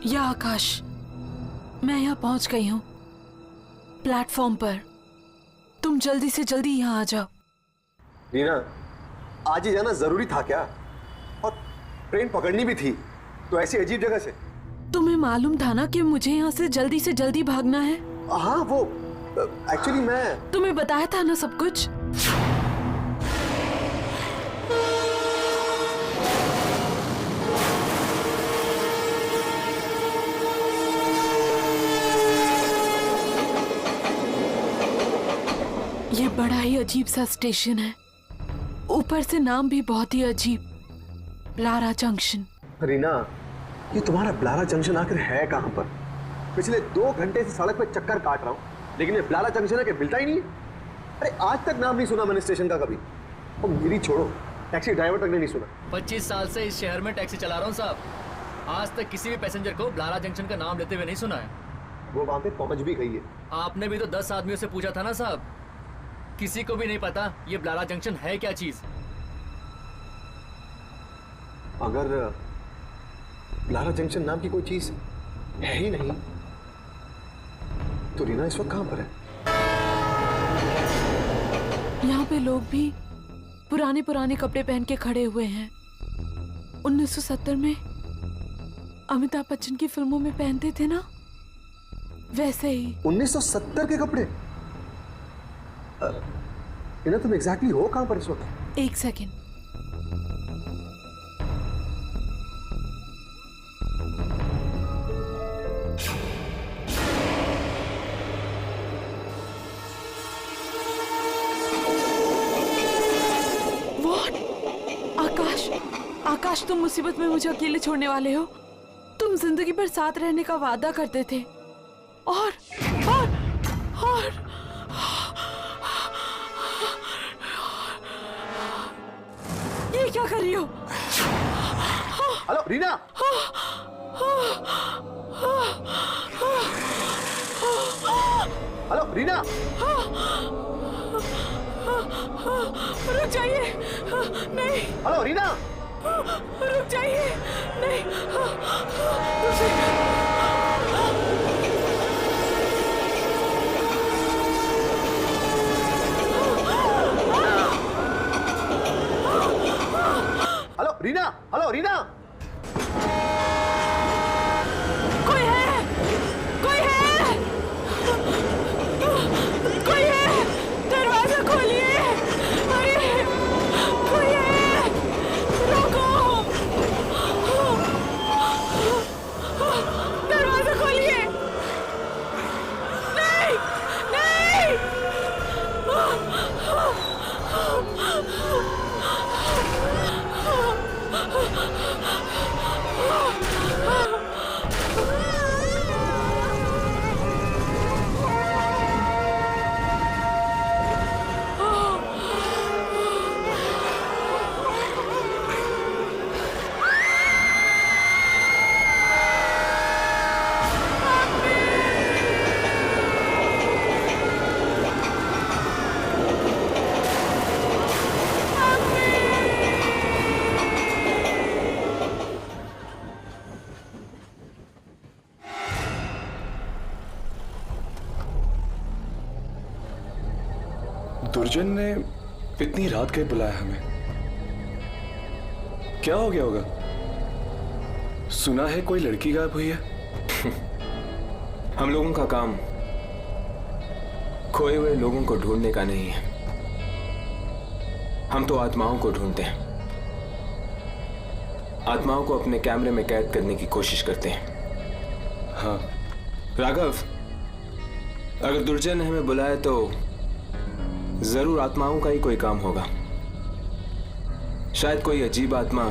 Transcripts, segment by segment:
या आकाश, मैं यहाँ पहुंच गई हूँ प्लेटफॉर्म पर। तुम जल्दी से जल्दी यहाँ आ जाओ। रीना, आज ही जाना जरूरी था क्या? और ट्रेन पकड़नी भी थी, तो ऐसी अजीब जगह से। तुम्हें मालूम था ना कि मुझे यहाँ से जल्दी भागना है। हाँ, वो एक्चुअली मैं तुम्हें बताया था ना सब कुछ। ये बड़ा ही अजीब सा स्टेशन है, ऊपर से नाम भी बहुत ही अजीब, ब्लारा जंक्शन। रीना, ये तुम्हारा ब्लारा जंक्शन आखिर है कहाँ पर? पिछले 2 घंटे से सड़क पे चक्कर काट रहा हूँ, लेकिन ये ब्लारा जंक्शन है कि मिलता ही नहीं है। अरे आज तक नाम नहीं सुना मैंने स्टेशन का कभी। और मेरी छोड़ो, टैक्सी ड्राइवर तक ने नहीं सुना। 25 साल से इस शहर में टैक्सी चला रहा हूँ साहब, आज तक किसी भी पैसेंजर को ब्लारा जंक्शन का नाम लेते हुए नहीं सुना है। वो वहां पे पहुंच भी गई है। आपने भी तो 10 आदमियों से पूछा था ना साहब, किसी को भी नहीं पता ये ब्लारा जंक्शन है क्या चीज। अगर ब्लारा जंक्शन नाम की कोई चीज है ही नहीं, तो रीना इस वक्त कहां पर है? यहाँ पे लोग भी पुराने कपड़े पहन के खड़े हुए हैं। 1970 में अमिताभ बच्चन की फिल्मों में पहनते थे ना, वैसे ही। 1970 के कपड़े? रीना, तुम एग्जैक्टली हो कहां पर इस वक्त? एक सेकेंड। आकाश, तुम मुसीबत में मुझे अकेले छोड़ने वाले हो? तुम जिंदगी भर साथ रहने का वादा करते थे, और ये क्या कर रही हो? हेलो रीना! हेलो रीना! रुक जाइए, नहीं। हेलो रीना! रुक जाइए, नहीं। हेलो रीना! हेलो रीना! कोई है? कोई है? कोई है? दरवाजा खोलिए! अरे कोई है? रोको! दरवाजा खोलिए! नहीं, नहीं! दुर्जन ने इतनी रात के बुलाया हमें, क्या हो गया होगा? सुना है कोई लड़की गायब हुई है। हम लोगों का काम खोए हुए लोगों को ढूंढने का नहीं है, हम तो आत्माओं को ढूंढते हैं, आत्माओं को अपने कैमरे में कैद करने की कोशिश करते हैं। हाँ राघव, अगर दुर्जन ने हमें बुलाया तो जरूर आत्माओं का ही कोई काम होगा। शायद कोई अजीब आत्मा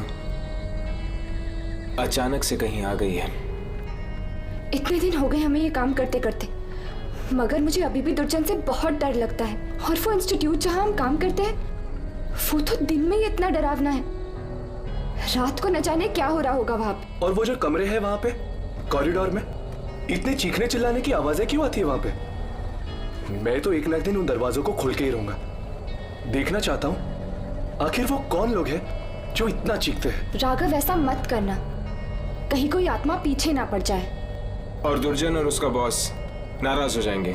अचानक से कहीं आ गई है। इतने दिन हो गए हमें ये काम करते करते, मगर मुझे अभी भी दुर्जन से बहुत डर लगता है। और वो इंस्टीट्यूट जहाँ हम काम करते हैं, वो तो दिन में ही इतना डरावना है, रात को न जाने क्या हो रहा होगा वहाँ पे। और वो जो कमरे हैं वहां पे कॉरिडोर में, इतने चीखने चिल्लाने की आवाजें क्यों आती है वहां पे? मैं तो एक ना एक दिन उन दरवाजों को खोल के ही रहूंगा। देखना चाहता हूँ आखिर वो कौन लोग हैं जो इतना चीखते हैं। राघव, ऐसा मत करना, कहीं कोई आत्मा पीछे ना पड़ जाए। और दुर्जन और उसका बॉस नाराज हो जाएंगे।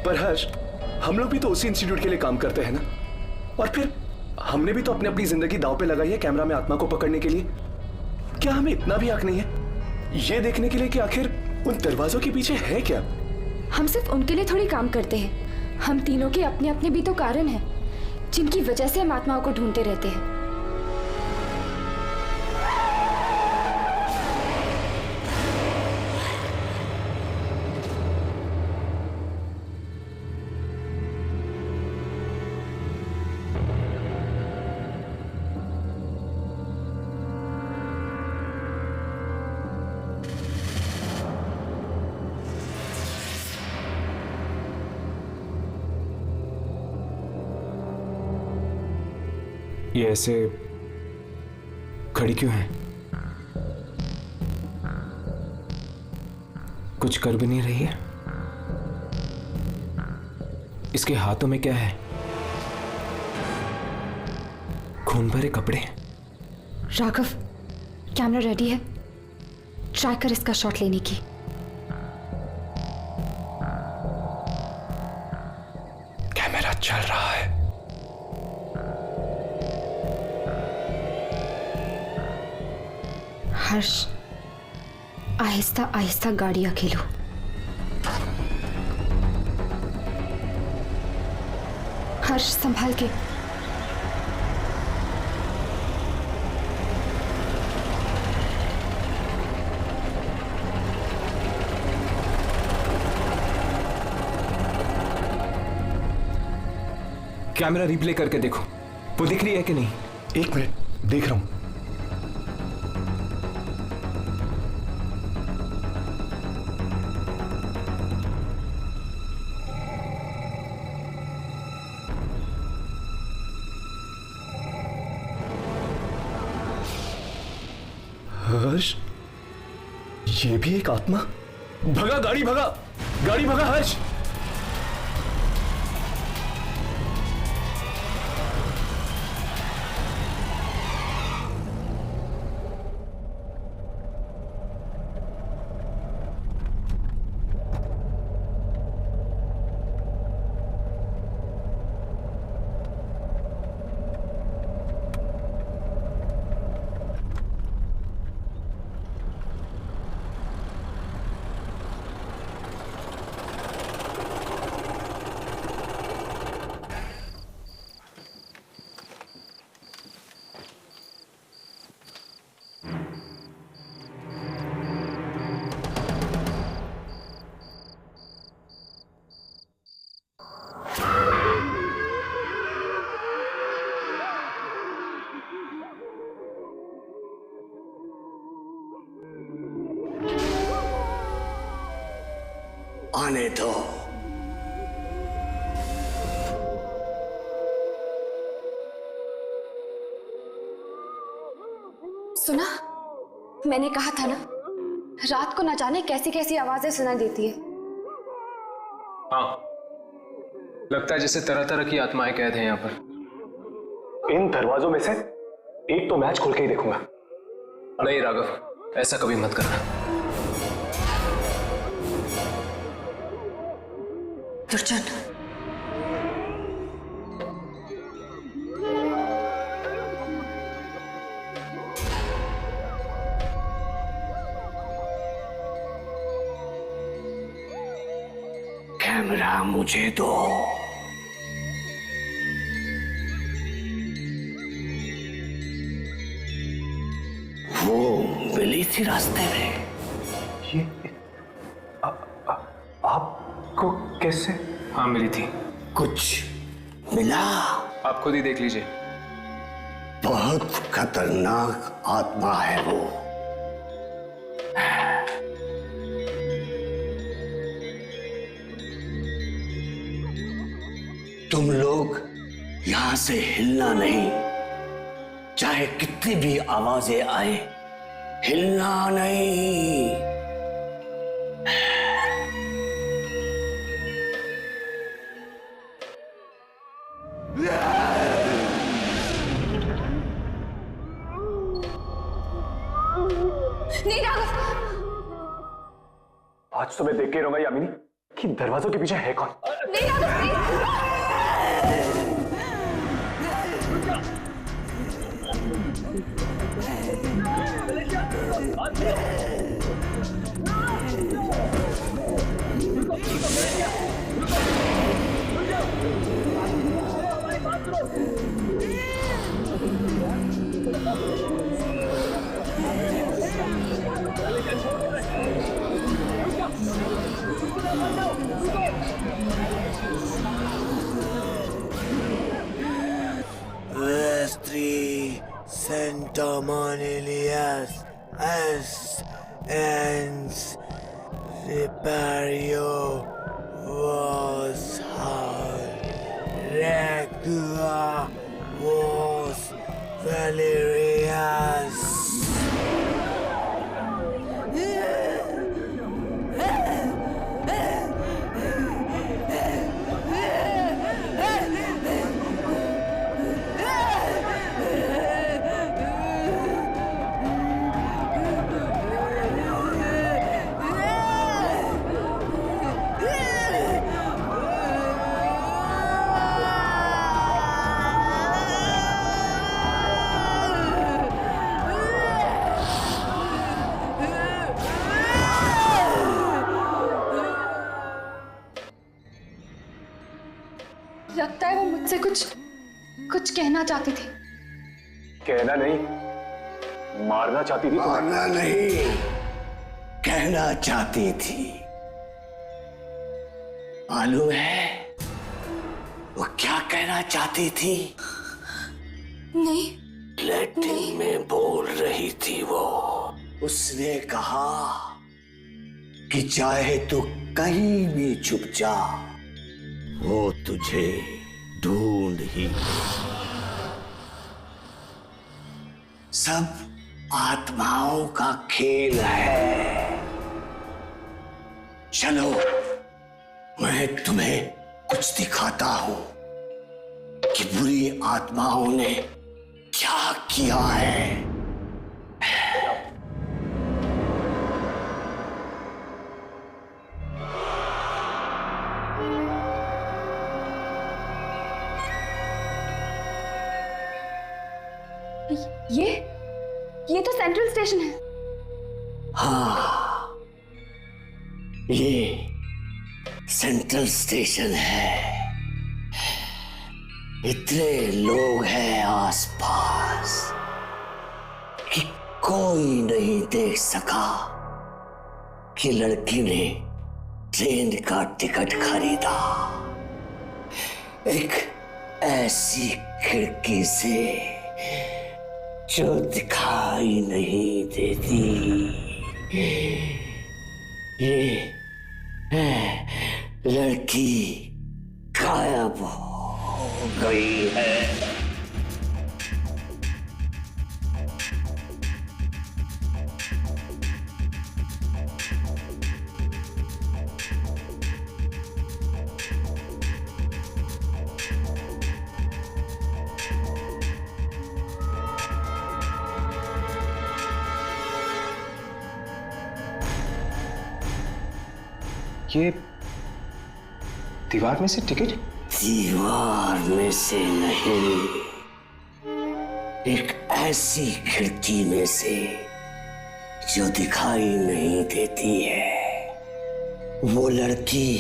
पर हर्ष, हम लोग भी तो उसी इंस्टीट्यूट के लिए काम करते हैं ना, और फिर हमने भी तो अपनी अपनी जिंदगी दांव पे लगाई है कैमरा में आत्मा को पकड़ने के लिए। क्या हमें इतना भी हक नहीं है ये देखने के लिए कि आखिर उन दरवाजों के पीछे है क्या? हम सिर्फ उनके लिए थोड़ी काम करते हैं। हम तीनों के अपने अपने भी तो कारण हैं जिनकी वजह से हम आत्माओं को ढूंढते रहते हैं। ये ऐसे खड़ी क्यों है? कुछ कर भी नहीं रही है। इसके हाथों में क्या है? खून भरे कपड़े। राघव, कैमरा रेडी है? ट्राई कर इसका शॉट लेने की। कैमरा चल रहा है। हर्ष, आहिस्ता आहिस्ता गाड़ी अकेलो। हर्ष, संभाल के। कैमरा रिप्ले करके देखो, वो दिख रही है कि नहीं? एक मिनट, देख रहा हूं। हर्ष, ये भी एक आत्मा? भगा गाड़ी, भगा गाड़ी, भगा हर्ष। आने दो। सुना? मैंने कहा था ना, रात को न जाने कैसी कैसी आवाजें सुनाई देती है। हाँ, लगता है जैसे तरह तरह की आत्माएं कैद हैं यहाँ पर। इन दरवाजों में से एक तो मैच खोल के ही देखूंगा। नहीं राघव, ऐसा कभी मत करना। दुर्जन, कैमरा मुझे दो। वो मिली थी रास्ते में। ये आपको कैसे? हाँ मिली थी। कुछ मिला? आप खुद ही देख लीजिए। बहुत खतरनाक आत्मा है वो। तुम लोग यहां से हिलना नहीं, चाहे कितनी भी आवाजें आए, हिलना नहीं। नहीं राघव, आज तो मैं देख के रहूंगा यामिनी कि दरवाजों के पीछे है कौन। नहीं Raghav please. Vestri Centomonilias es ens Ripario was hard Regua was Valerias. लगता है वो मुझसे कुछ कहना चाहती थी। कहना नहीं, मारना चाहती थी तुम्हें। मारना नहीं, कहना चाहती थी। मालूम है वो क्या कहना चाहती थी? नहीं। लैटिन में बोल रही थी वो। उसने कहा कि चाहे तू कहीं भी छुप जा, वो तुझे ढूंढ ही। सब आत्माओं का खेल है। चलो मैं तुम्हें कुछ दिखाता हूं कि बुरी आत्माओं ने क्या किया है। ये तो सेंट्रल स्टेशन है। हाँ, ये सेंट्रल स्टेशन है। इतने लोग हैं आसपास कि कोई नहीं देख सका कि लड़की ने ट्रेन का टिकट खरीदा। एक ऐसी खिड़की से जो दिखाई नहीं देती। ये लड़की गायब हो गई है। ये दीवार में से टिकट? दीवार में से नहीं, एक ऐसी खिड़की में से जो दिखाई नहीं देती है। वो लड़की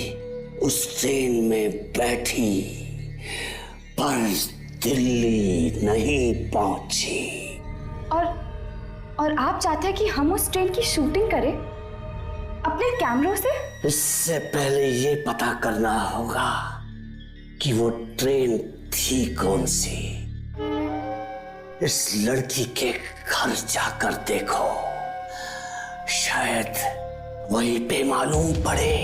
उस ट्रेन में बैठी पर दिल्ली नहीं पहुंची। और आप चाहते हैं कि हम उस ट्रेन की शूटिंग करें अपने कैमरों से? इससे पहले ये पता करना होगा कि वो ट्रेन थी कौन सी। इस लड़की के घर जाकर देखो, शायद वहीं पे मालूम पड़े।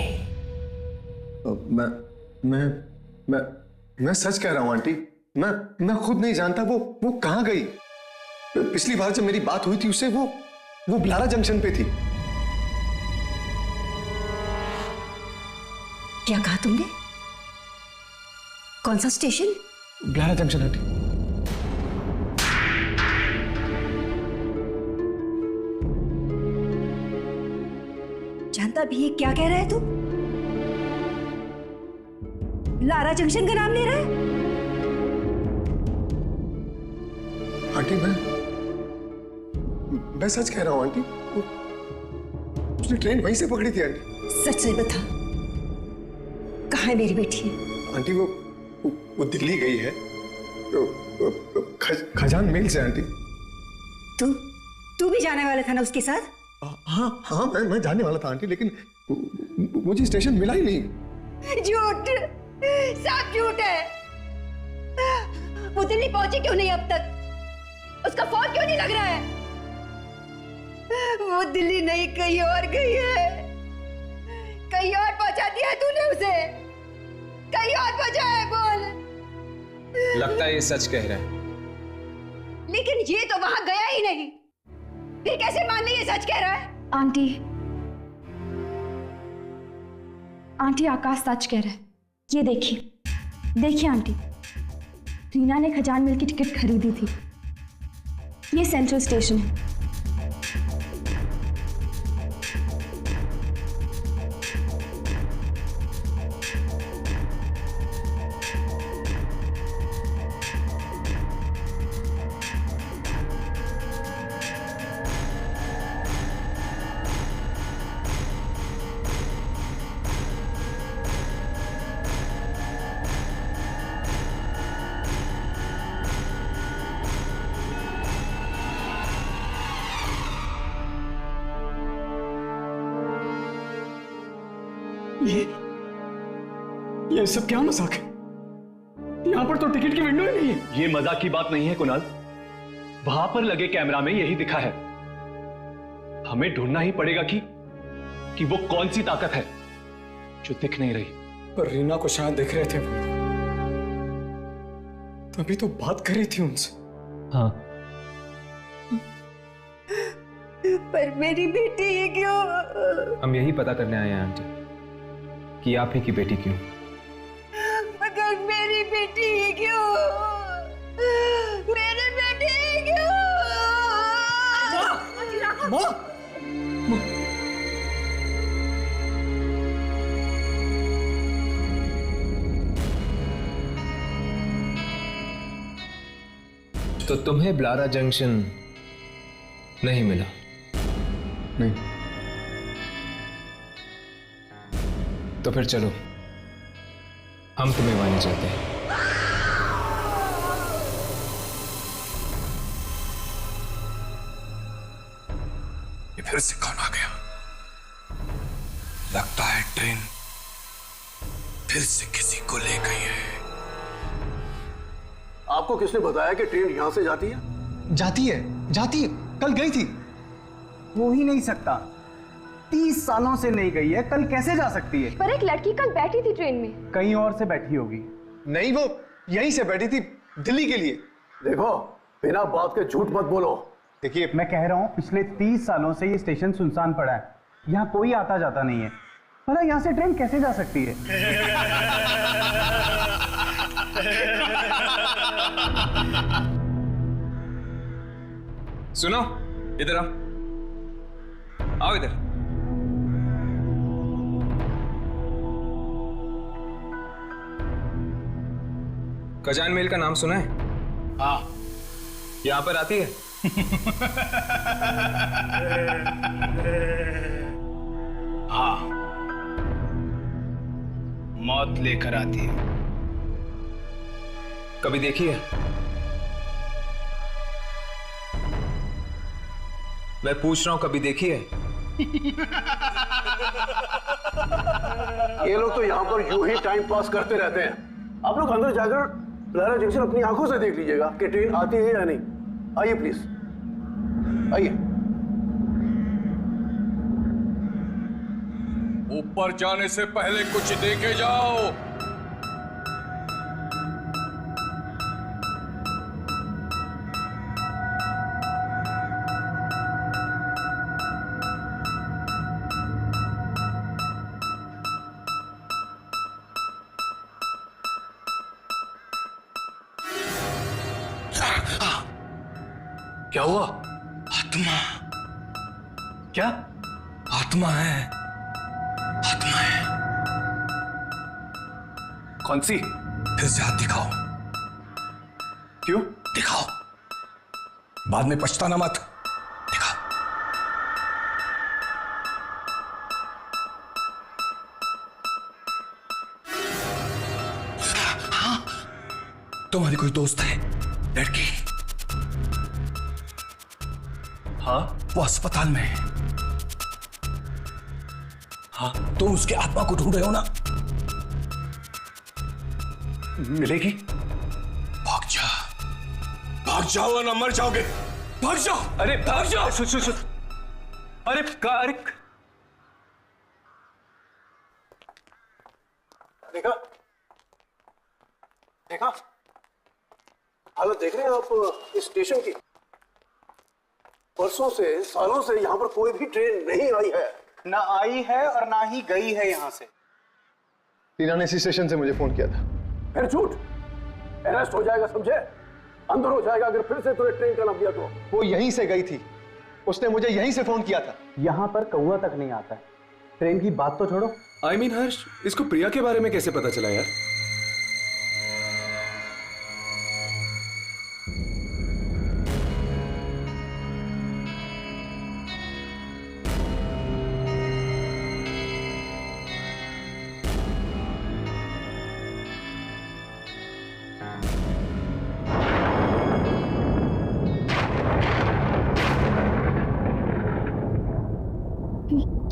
मैं सच कह रहा हूं आंटी। मैं खुद नहीं जानता वो कहां गई। पिछली बार जब मेरी बात हुई थी उससे वो ब्लारा जंक्शन पे थी। क्या कहा तुमने? कौन सा स्टेशन? ब्लारा junction aunty. जानता भी है क्या कह रहा है तू? लारा जंक्शन का नाम ले रहा है? आंटी मैं सच कह रहा हूँ आंटी। उसने ट्रेन वहीं से पकड़ी थी आंटी। सच सच बता, कहाँ है मेरी बेटी? आंटी वो दिल्ली गई है खजान मेल से आंटी। तू भी जाने वाला था ना उसके साथ? हाँ हाँ मैं जाने वाला था आंटी, लेकिन मुझे स्टेशन मिला ही नहीं। झूठ, सब झूठ है। वो दिल्ली पहुंची क्यों नहीं अब तक? उसका फोन क्यों नहीं लग रहा है? वो दिल्ली नहीं कहीं और गई है। कहीं और पहुंचा दिया है तूने उसे? कहीं और पहुंचा है? बोल। लगता है ये सच कह रहा है। लेकिन ये तो वहां गया ही नहीं, फिर कैसे मान ले ये सच कह रहा है? आंटी आकाश सच कह रहा है। ये देखिए आंटी, रीना ने खजान मिल की टिकट खरीदी थी। ये सेंट्रल स्टेशन है। ये सब क्या मजाक है? यहां पर तो टिकट की विंडो ही नहीं है। ये मजाक की बात नहीं है कुणाल, वहां पर लगे कैमरा में यही दिखा है। हमें ढूंढना ही पड़ेगा कि वो कौन सी ताकत है जो दिख नहीं रही। पर रीना को शायद दिख रहे थे, तभी तो बात कर रही थी उनसे। हाँ, पर मेरी बेटी ये क्यों? हम यही पता करने आए हैं आंटी कि आप ही की बेटी क्यों। मगर मेरी बेटी ये क्यों? मेरी बेटी ये क्यों? तो तुम्हें ब्लारा जंक्शन नहीं मिला? नहीं। तो फिर चलो, हम तुम्हें वहां ले चलते हैं। ये फिर से कौन आ गया? लगता है ट्रेन फिर से किसी को ले गई है। आपको किसने बताया कि ट्रेन यहां से जाती है? जाती है, कल गई थी। हो ही नहीं सकता, 30 सालों से नहीं गई है, कल कैसे जा सकती है? पर एक लड़की कल बैठी थी ट्रेन में। कहीं और से बैठी होगी। नहीं, वो यहीं से बैठी थी दिल्ली के लिए। देखो, बिना बात के झूठ मत बोलो। देखिए, मैं कह रहा हूँ पिछले 30 सालों से ये स्टेशन सुनसान पड़ा है, यहाँ कोई आता जाता नहीं है। भला यहाँ से ट्रेन कैसे जा सकती है? सुनो, इधर आओ इधर। खजान मेल का नाम सुना है? हाँ। यहां पर आती है? हाँ, मौत लेकर आती है। कभी देखी है? मैं पूछ रहा हूं, कभी देखी है? ये लोग तो यहाँ पर यूं ही टाइम पास करते रहते हैं। आप लोग अंदर जाकर ब्लारा जंक्शन अपनी आंखों से देख लीजिएगा कि ट्रेन आती है या नहीं। आइए प्लीज, आइए। ऊपर जाने से पहले कुछ देखे जाओ। क्या हुआ? आत्मा, क्या? आत्मा है। आत्माएं। कौन सी? फिर से हाथ दिखाओ। क्यों? दिखाओ, बाद में पछताना मत। दिखाओ। हाँ, तुम्हारी कोई दोस्त है लड़की? हाँ। वो अस्पताल में है। हाँ, तुम उसके आत्मा को ढूंढ रहे हो ना? मिलेगी? भाग जा, भाग जाओ वरना मर जाओगे। भाग जाओ। अरे भाग जाओ। सुन। अरे देखा हालत देख रहे हैं आप इस स्टेशन की? परसों से, सालों से यहाँ पर कोई भी ट्रेन नहीं आई है। ना आई है और ना ही गई है यहाँ से। टीना ने इसी स्टेशन से मुझे फोन किया था। फिर झूठ, अरेस्ट हो जाएगा समझे, अंदर हो जाएगा अगर फिर से तुम्हें ट्रेन का नाम दिया तो। वो यहीं से गई थी, उसने मुझे यहीं से फोन किया था। यहाँ पर कौवा तक नहीं आता है। ट्रेन की बात तो छोड़ो। I mean, हर्ष, इसको प्रिया के बारे में कैसे पता चला यार?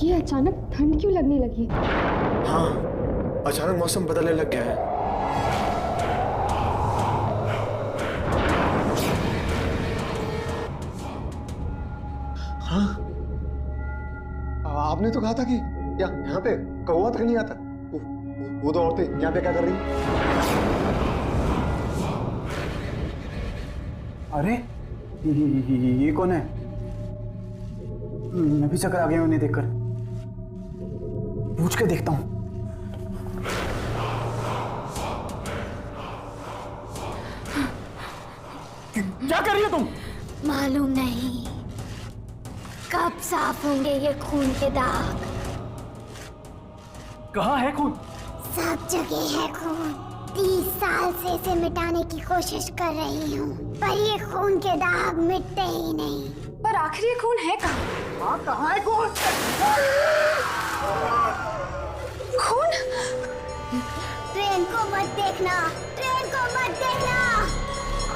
ये अचानक ठंड क्यों लगने लगी? हाँ, अचानक मौसम बदलने लग गया है। हाँ, आपने तो कहा था कि यहाँ पे कौवा तक नहीं आता। वो दो औरतें यहाँ पे क्या कर रही? अरे ये कौन है? मैं भी चक्कर आ गया उन्हें देखकर। पूछ के देखता हूं। क्या कर रही हो तुम? मालूम नहीं कब साफ होंगे ये खून के दाग। कहाँ है खून? सब जगह है खून। 30 साल से इसे मिटाने की कोशिश कर रही हूँ, पर ये खून के दाग मिटते ही नहीं। पर आखिर ये खून है कहाँ? हाँ, कहाँ है खून? खून? ट्रेन को मत देखना, ट्रेन को मत देखना।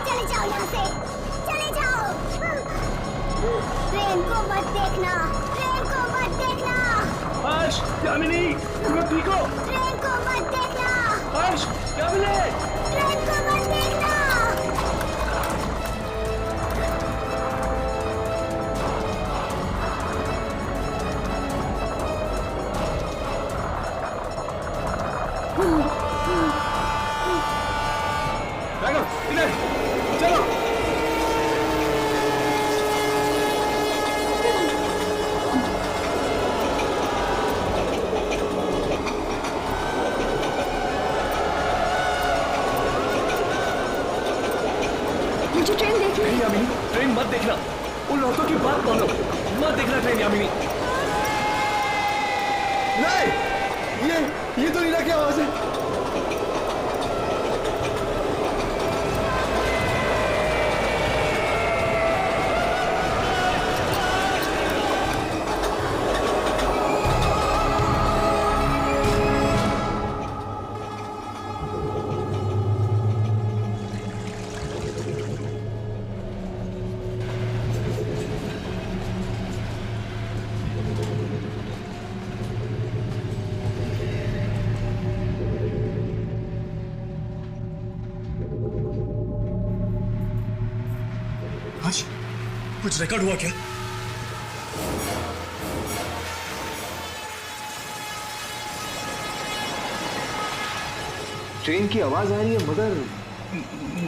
चले जाओ यहाँ से, चले जाओ। ट्रेन को मत देखना, ट्रेन को मत देखना। हर्ष, यामिनी, तुम ठीक हो? ट्रेन को मत देखना, हर्ष, यामिनी! ट्रेन को मत देखना। इधर चलो। मुझे ट्रेन देखनी है। नहीं यामिनी, ट्रेन मत देखना। उन लड़कों की बात मानो, मत देखना ट्रेन यामिनी। नहीं, ये तो नीना की आवाज है। आज कुछ रिकॉर्ड हुआ क्या? ट्रेन की आवाज आ रही है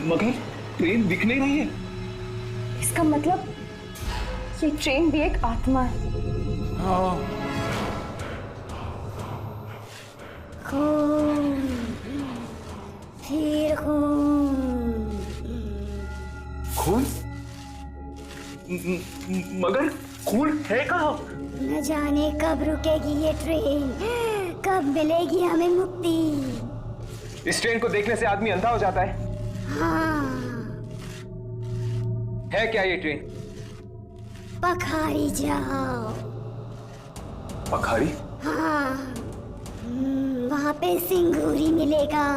मगर ट्रेन दिख नहीं रही है। इसका मतलब ये ट्रेन भी एक आत्मा है। हाँ। खून, फिर खून। खून? मगर खून है कहाँ? न जाने कब रुकेगी ये ट्रेन। कब मिलेगी हमें मुक्ति? इस ट्रेन को देखने से आदमी अंधा हो जाता है। हाँ, है क्या ये ट्रेन? पखारी जाओ। पखारी? हाँ, वहाँ पे सिंगूरी मिलेगा।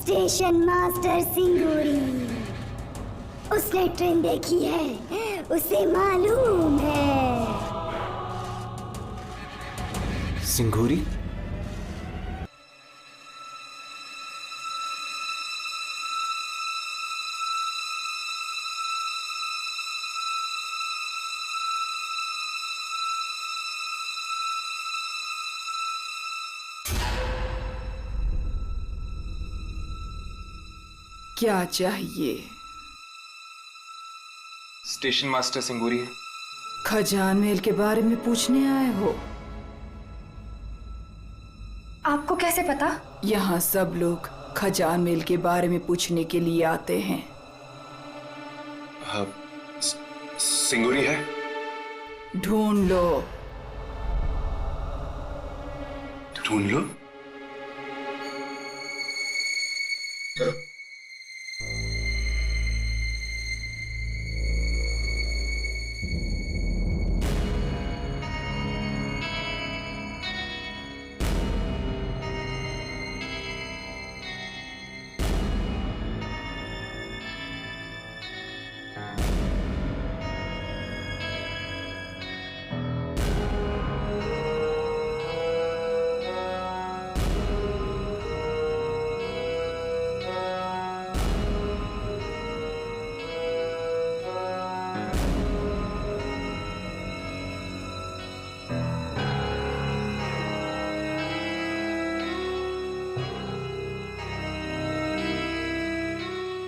स्टेशन मास्टर सिंगूरी, उसने ट्रेन देखी है, उसे मालूम है। सिंगूरी? क्या चाहिए? स्टेशन मास्टर सिंगूरी है। खजान महल के बारे में पूछने आए हो? आपको कैसे पता? यहाँ सब लोग खजान महल के बारे में पूछने के लिए आते हैं। हाँ, सिंगूरी है? ढूंढ लो। ढूंढ लो?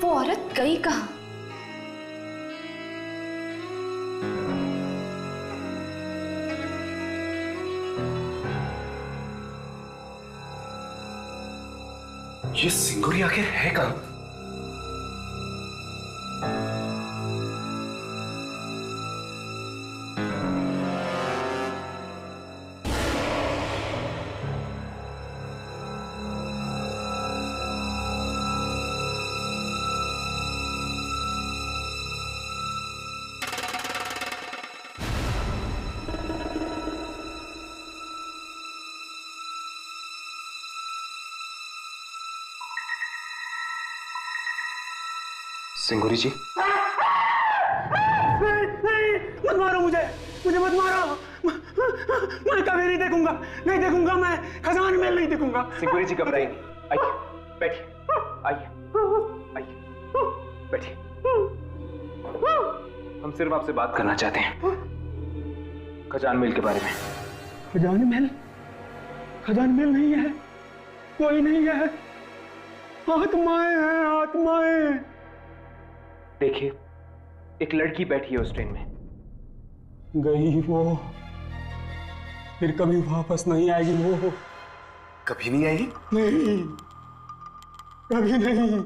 वो औरत गई कहाँ? ये सिंगूरी आखिर है कहाँ? सिंगूरी जी? नहीं, मत मारो मुझे मत मारो। मैं कभी नहीं देखूंगा मैं खजान महल नहीं देखूंगा। सिंगूरी जी घबराइए नहीं। आइए, बैठिए। आइए, बैठिए। हम सिर्फ आपसे बात करना चाहते हैं खजान महल के बारे में। खजान महल नहीं है, कोई नहीं है। आत्माएं हैं, आत्माएं। देखिए, एक लड़की बैठी है उस ट्रेन में। गई वो, फिर कभी वापस नहीं आएगी। वो कभी नहीं आएगी? नहीं, कभी नहीं।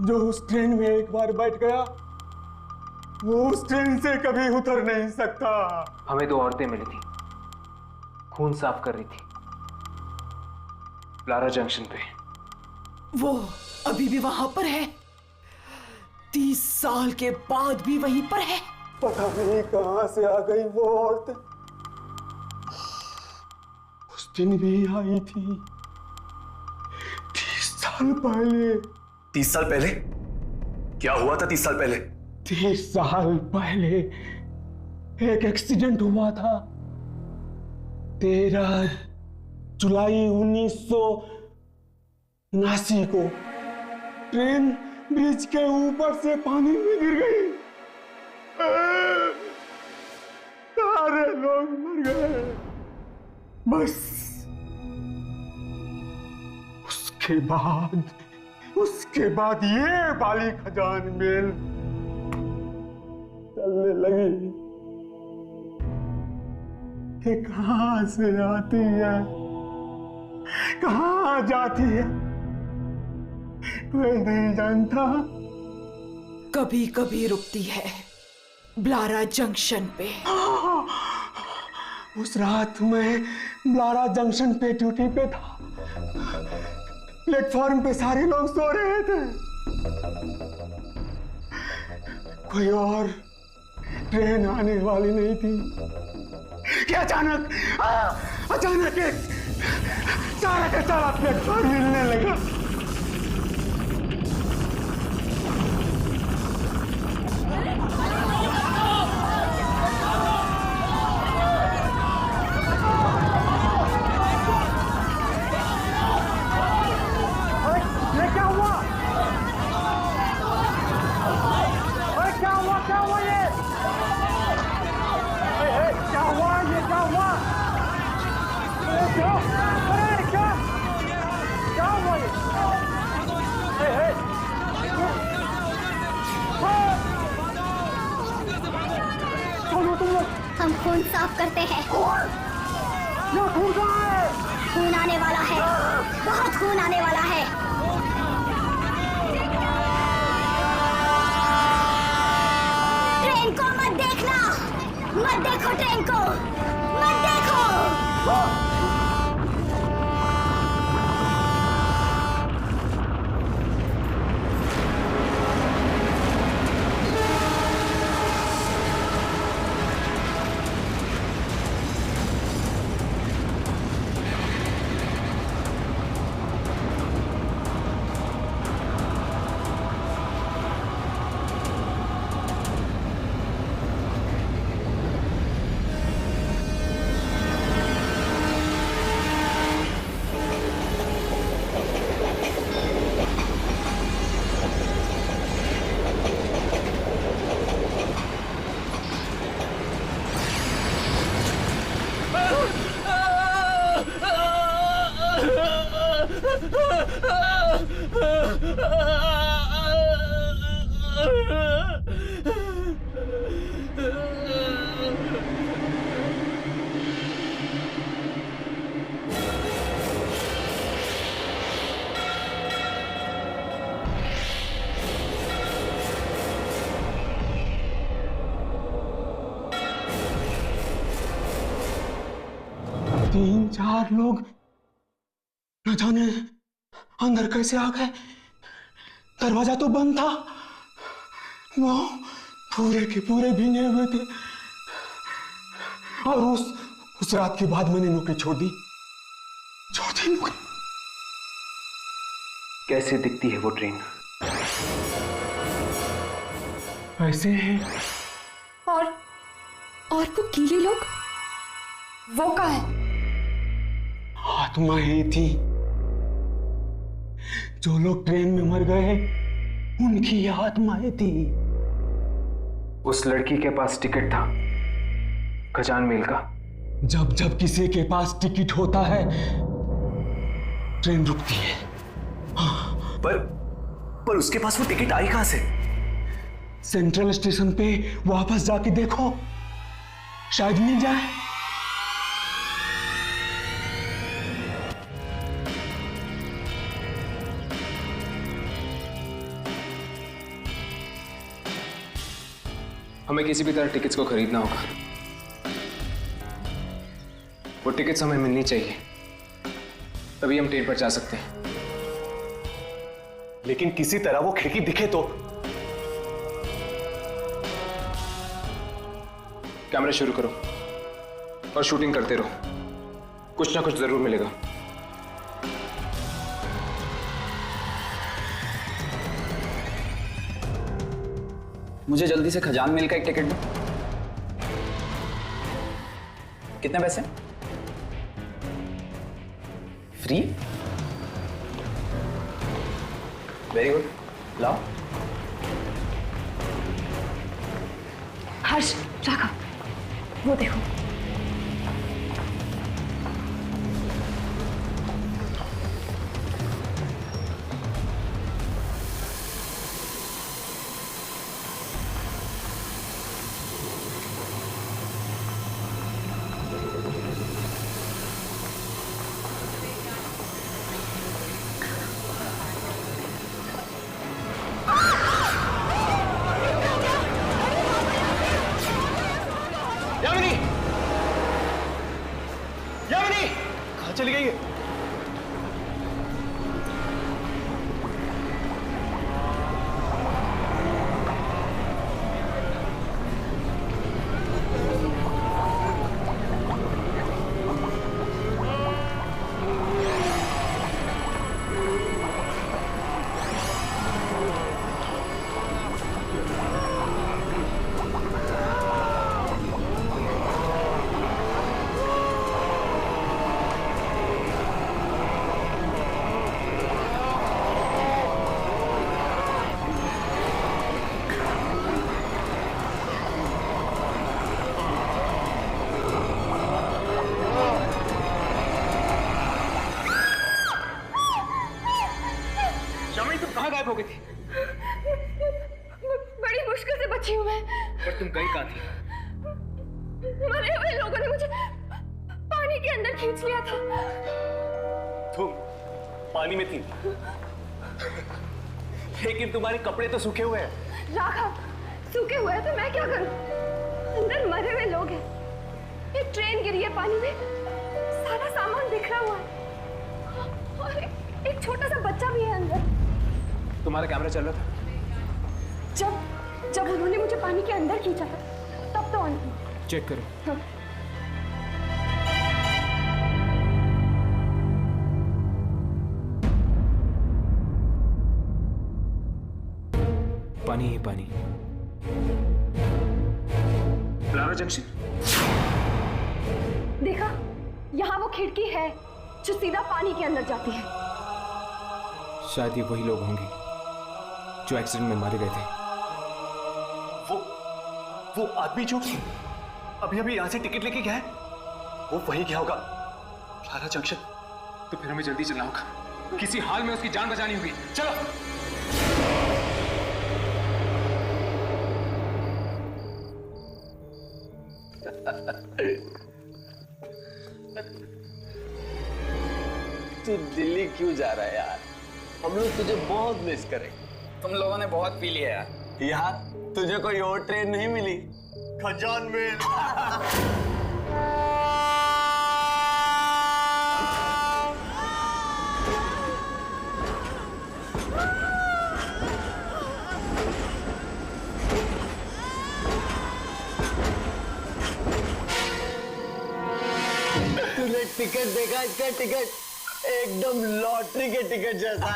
जो उस ट्रेन में एक बार बैठ गया, वो उस ट्रेन से कभी उतर नहीं सकता। हमें दो औरतें मिली थी, खून साफ कर रही थी ब्लारा जंक्शन पे। वो अभी भी वहां पर है? 30 साल के बाद भी वहीं पर है? पता नहीं कहां से आ गई वो औरत। उस दिन भी आई थी 30 साल पहले। 30 साल पहले? क्या हुआ था 30 साल पहले? 30 साल पहले एक एक्सीडेंट हुआ था। 13 जुलाई 1979 को ट्रेन ब्रिज के ऊपर से पानी में गिर गई। सारे लोग मर गए। बस उसके बाद ये वाली खजान महल चलने लगी। कि कहां से आती है, कहां जाती है, कोई नहीं जानता। कभी कभी रुकती है ब्लारा जंक्शन पे। उस रात मैं ब्लारा जंक्शन पे ड्यूटी पे था। प्लेटफॉर्म पे सारे लोग सो रहे थे। कोई और ट्रेन आने वाली नहीं थी कि अचानक एक सारा का सारा प्लेटफॉर्म हिलने लगा। हम खून साफ करते हैं। खून आने वाला है, बहुत खून आने वाला है। ट्रेन को मत देखना, मत देखो ट्रेन को, मत देखो। तीन चार लोग न जाने अंदर कैसे आ गए। दरवाजा तो बंद था। वो पूरे के पूरे भीगे हुए थे। और उस रात के बाद मैंने नौकरी छोड़ दी नौकरी। कैसे दिखती है वो ट्रेन? ऐसे है। और वो गीले लोग, वो कहाँ है? आत्माएं थी। जो लोग ट्रेन में मर गए उनकी आत्माएं थी। उस लड़की के पास टिकट था खजान मिल का। जब किसी के पास टिकट होता है ट्रेन रुकती है। पर उसके पास वो टिकट आई कहां से? सेंट्रल स्टेशन पे वापस जाके देखो, शायद मिल जाए। हमें किसी भी तरह टिकट्स को खरीदना होगा। वो टिकट्स हमें मिलनी चाहिए, तभी हम ट्रेन पर जा सकते हैं। लेकिन किसी तरह वो खिड़की दिखे तो। कैमरा शुरू करो और शूटिंग करते रहो, कुछ ना कुछ जरूर मिलेगा। मुझे जल्दी से खजान मिल का एक टिकट दो। कितने पैसे? फ्री? वेरी गुड, लाओ। हर्ष, राघव, वो देखो। यामिनी, चली गई है? हो गई थी? बड़ी मुश्किल से बची हूँ मैं। पर तुम गई कहाँ थी? मरे हुए लोगों ने मुझे पानी के अंदर खींच लिया था। तुम पानी में थी, लेकिन तुम्हारे कपड़े तो सूखे हुए हैं। राघव, सूखे हुए हैं तो मैं क्या करूं? अंदर मरे हुए लोग हैं। एक ट्रेन गिरी है पानी में, सारा सामान बिखरा हुआ है और एक छोटा सा बच्चा भी है अंदर। तुम्हारा कैमरा चल रहा था? जब उन्होंने मुझे पानी के अंदर खींचा था तब तो ऑन थी। चेक करो। हाँ। पानी ही पानी। ब्लारा जंक्शन। देखा, यहाँ वो खिड़की है जो सीधा पानी के अंदर जाती है। शायद ये वही लोग होंगे जो एक्सीडेंट में मारे गए थे। वो आदमी जो अभी अभी यहां से टिकट लेके गया है, वो वही गया होगा ब्लारा जंक्शन। तो फिर हमें जल्दी चलना होगा, किसी हाल में उसकी जान बचानी होगी। चलो। तू दिल्ली क्यों जा रहा है यार? हम लोग तुझे बहुत मिस करेंगे। तुम लोगों ने बहुत पी लिया यार। यार तुझे कोई और ट्रेन नहीं मिली? खजान में। तूने टिकट देखा? इसका टिकट एकदम लॉटरी के टिकट जैसा।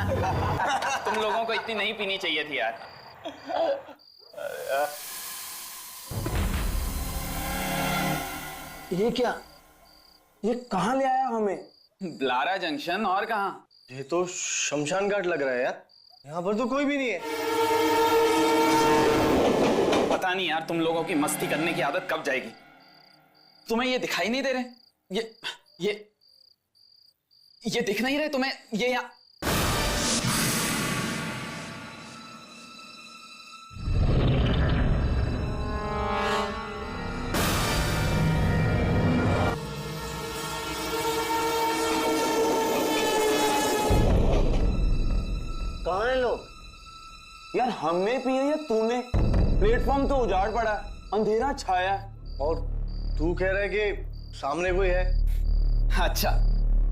तुम लोगों को इतनी नहीं पीनी चाहिए थी यार। ये क्या? ये कहाँ ले आया हमें? ब्लारा जंक्शन, और कहाँ? ये तो शमशान घाट लग रहा है यार। यहाँ पर तो कोई भी नहीं है। पता नहीं यार, तुम लोगों की मस्ती करने की आदत कब जाएगी? तुम्हें ये दिखाई नहीं दे रहे? ये दिख नहीं रहे तुम्हें? ये यहाँ कहाँ हैं लोग? यार हमने पी है या तूने? प्लेटफॉर्म तो उजाड़ पड़ा, अंधेरा छाया, और तू कह रहा है कि सामने कोई है? अच्छा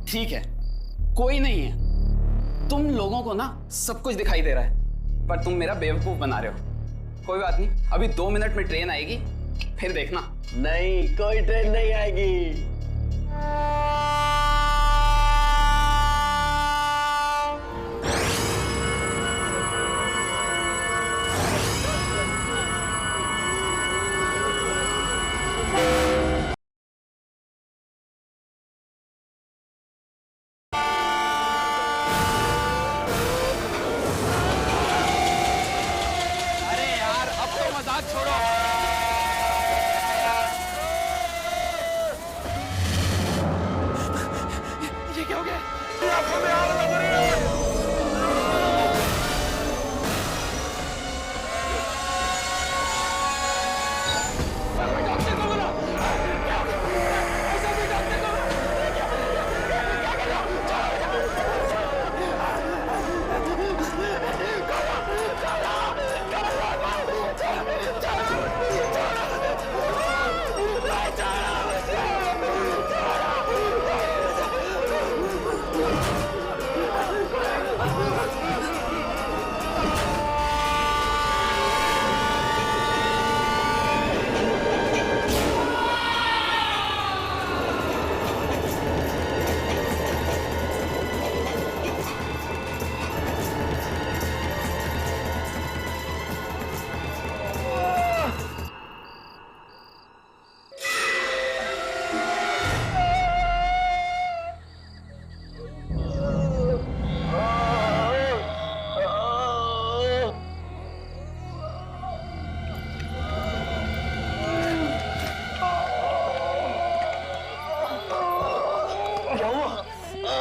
ठीक है, कोई नहीं है। तुम लोगों को ना सब कुछ दिखाई दे रहा है, पर तुम मेरा बेवकूफ बना रहे हो। कोई बात नहीं, अभी 2 मिनट में ट्रेन आएगी, फिर देखना। नहीं, कोई ट्रेन नहीं आएगी।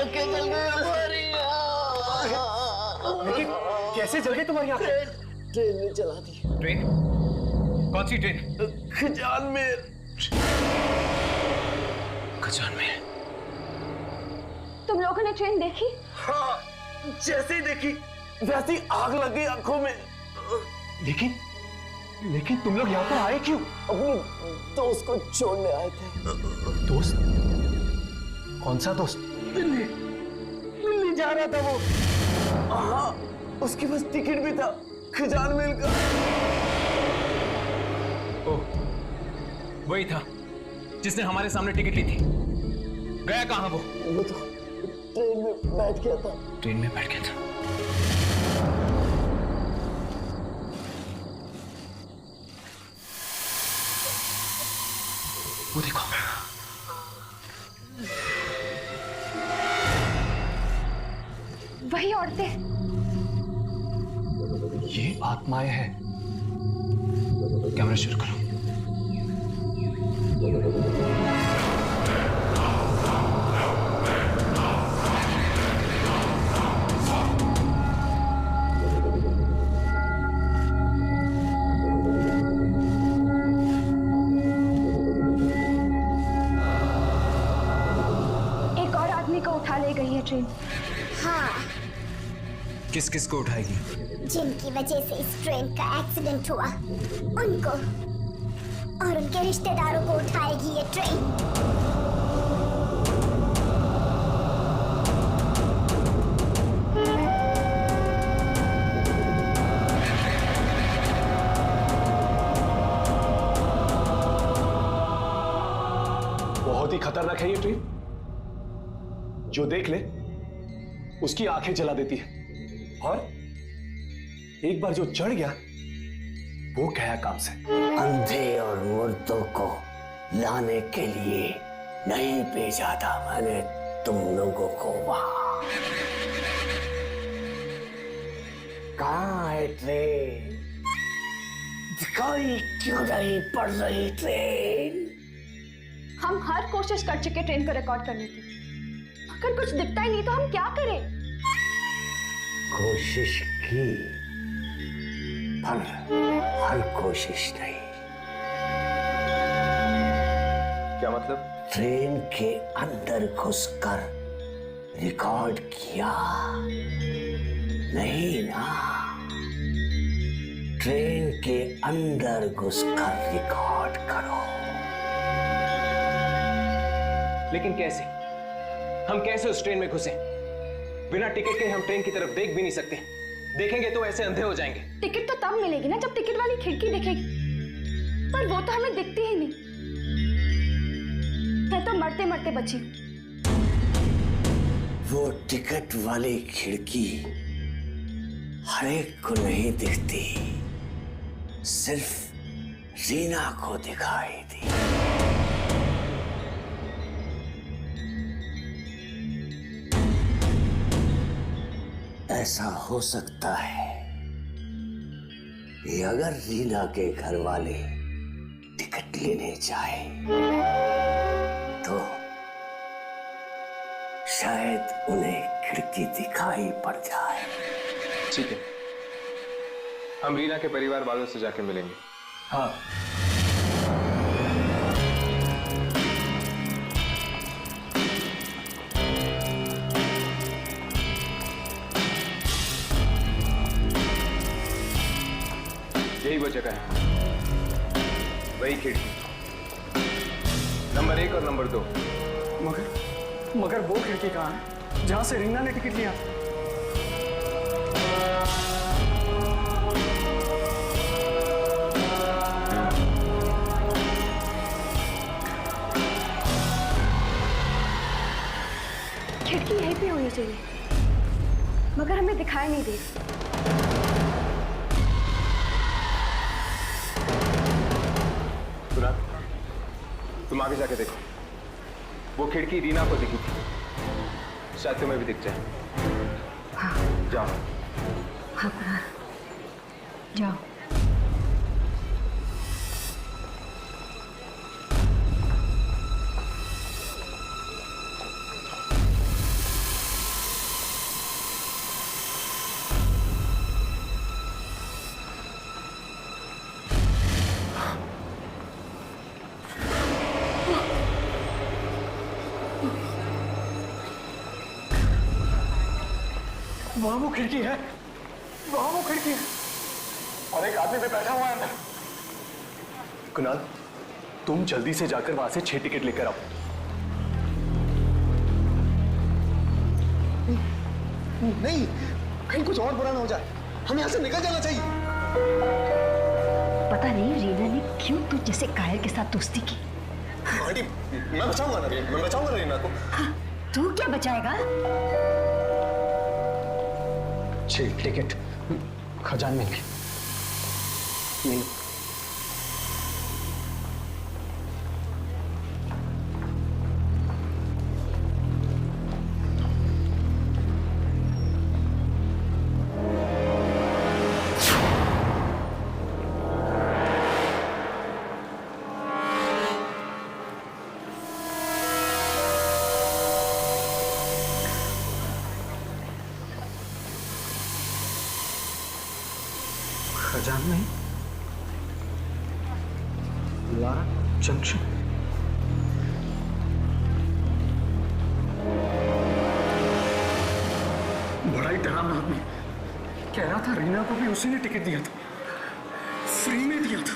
आंखें जल गई हमारी। लेकिन कैसे जल गई तुम्हारी आंखें? ट्रेन ने चला दी। ट्रेन? कौन सी ट्रेन? खजान में। खजान में? तुम लोगों ने ट्रेन देखी? हाँ, जैसे ही देखी वैसे ही आग लग गई आंखों में। लेकिन तुम लोग यहाँ पर आए क्यों? अपने दोस्त को छोड़ने आए थे। दोस्त? कौन सा दोस्त? दिल्ली जा रहा था वो। हाँ, उसके पास टिकट भी था खजान मिल का। ओह, वही था जिसने हमारे सामने टिकट ली थी। गया कहाँ वो? वो तो ट्रेन में बैठ गया था। ट्रेन में बैठ गया था। वो देखो, वही औरतें। ये आत्माएं हैं। कैमरा शुरू करो। एक और आदमी को उठा ले गई है ट्रेन। हाँ, किस किस को उठाएगी? जिनकी वजह से इस ट्रेन का एक्सीडेंट हुआ उनको और उनके रिश्तेदारों को उठाएगी ये ट्रेन। बहुत ही खतरनाक है ये ट्रेन। जो देख ले उसकी आंखें जला देती है, और एक बार जो चढ़ गया वो गया काम से। अंधे और मुर्दों को लाने के लिए नहीं भेजा था मैंने तुम लोगों को वहां। कहाँ है ट्रेन? दिखाई क्यों नहीं पड़ रही ट्रेन? हम हर कोशिश कर चुके ट्रेन को रिकॉर्ड करने की, अगर कुछ दिखता ही नहीं तो हम क्या करें? कोशिश की पर हर कोशिश नहीं। क्या मतलब? ट्रेन के अंदर घुसकर रिकॉर्ड किया नहीं ना। ट्रेन के अंदर घुसकर रिकॉर्ड करो। लेकिन कैसे? हम कैसे उस ट्रेन में घुसे? बिना टिकट के हम ट्रेन की तरफ देख भी नहीं सकते। देखेंगे तो ऐसे अंधे हो जाएंगे। टिकट तो तब मिलेगी ना जब टिकट वाली खिड़की दिखेगी, पर वो तो हमें दिखती ही नहीं। मैं तो मरते मरते बची। वो टिकट वाली खिड़की हर एक को नहीं दिखती, सिर्फ रीना को दिखाई दी। ऐसा हो सकता है कि अगर रीना के घर वाले टिकट लेने जाए तो शायद उन्हें खिड़की दिखाई पड़ जाए। ठीक है, हम रीना के परिवार वालों से जाके मिलेंगे। हाँ, यही वो जगह है, वही खिड़की, नंबर 1 और नंबर 2। मगर वो खिड़की कहाँ है जहां से रीना ने टिकट लिया? खिड़की यहीं पे होनी चाहिए, मगर हमें दिखाई नहीं दे रही। सुना, तुम आगे जाके देखो, वो खिड़की रीना को दिखी थी, शायद तुम्हें भी दिख जाए। हाँ। जाओ। हाँ कुरान, जाओ। वहां वो खिड़की है, वहां वो खिड़की है और एक आदमी भी बैठा हुआ है अंदर। कुणाल, तुम जल्दी से जाकर वहां से 6 टिकट लेकर आओ। नहीं, कहीं कुछ और बुरा ना हो जाए, हमें यहाँ से निकल जाना चाहिए। पता नहीं रीना ने क्यों तुझ जैसे कायर के साथ दोस्ती की। आंटी, मैं बचाऊंगा ना रीना को। हाँ, तू क्या बचाएगा? 6 टिकट खजान में नहीं। खजान में लारा जंक्शन। बड़ा ही डरावना आदमी, कह रहा था रीना को भी उसी ने टिकट दिया था, फ्री में दिया था।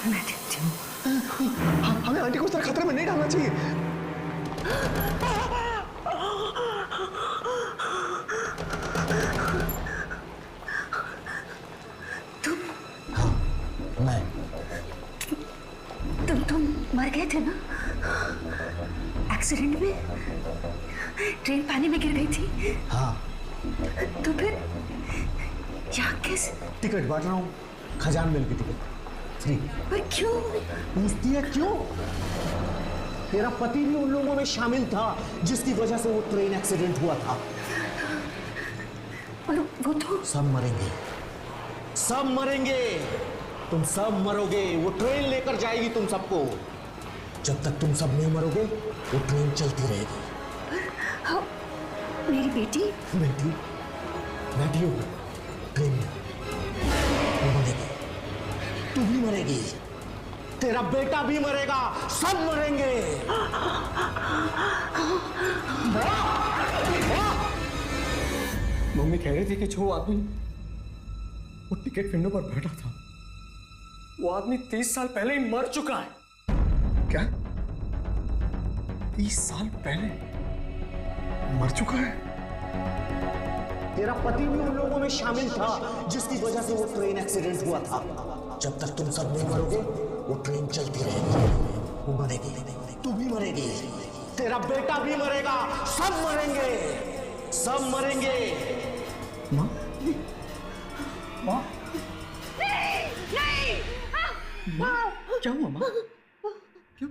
मैं देखती हूँ। हमें आंटी को उस तरह खतरे में नहीं डालना चाहिए। तुम मर गए थे ना एक्सीडेंट में? ट्रेन पानी में गिर गई थी। हाँ। तो फिर यहाँ कैसे? टिकट बांट रहा हूँ, खजान मिल की टिकट फ्री। पर क्यों? पूछती है क्यों? तेरा पति भी उन लोगों में शामिल था जिसकी वजह से वो ट्रेन एक्सीडेंट हुआ था। और वो तो सब मरेंगे, सब मरेंगे, तुम सब मरोगे। वो ट्रेन लेकर जाएगी तुम सबको। जब तक तुम सब नहीं मरोगे वो ट्रेन चलती रहेगी। हाँ, मेरी बेटी बेटी बैठी हो ट्रेन में, वो मरेगी, तू भी मरेगी, तेरा बेटा भी मरेगा, सब मरेंगे। मम्मी कह रही थी कि जो आदमी वो टिकट विंडो पर बैठा था वो आदमी 30 साल पहले ही मर चुका है। क्या? 30 साल पहले मर चुका है? तेरा पति भी उन लोगों में शामिल था जिसकी वजह से वो ट्रेन एक्सीडेंट हुआ था। जब तक तुम सब नहीं मरोगे वो ट्रेन चलती रहेगी, वो मरेगी, तू भी मरेगी, तेरा बेटा भी मरेगा, सब मरेंगे, सब मरेंगे। माँ, माँ, नहीं। माँ, क्या हुआ माँ? क्यों?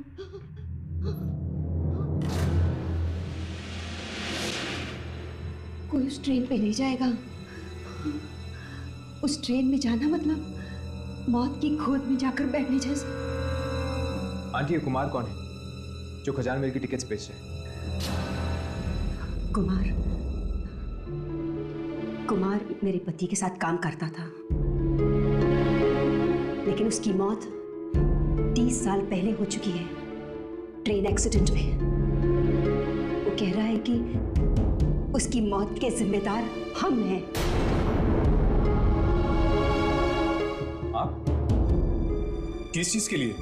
कोई उस ट्रेन पे नहीं जाएगा। उस ट्रेन में जाना मतलब मौत की खोज में जाकर बैठने जैसा। आंटी, ये कुमार कौन है जो खजान मेल की टिकट्स बेच रहे हैं? कुमार मेरे पति के साथ काम करता था, लेकिन उसकी मौत 30 साल पहले हो चुकी है ट्रेन एक्सीडेंट में। वो कह रहा है कि उसकी मौत के जिम्मेदार हम हैं। आप? किस चीज के लिए?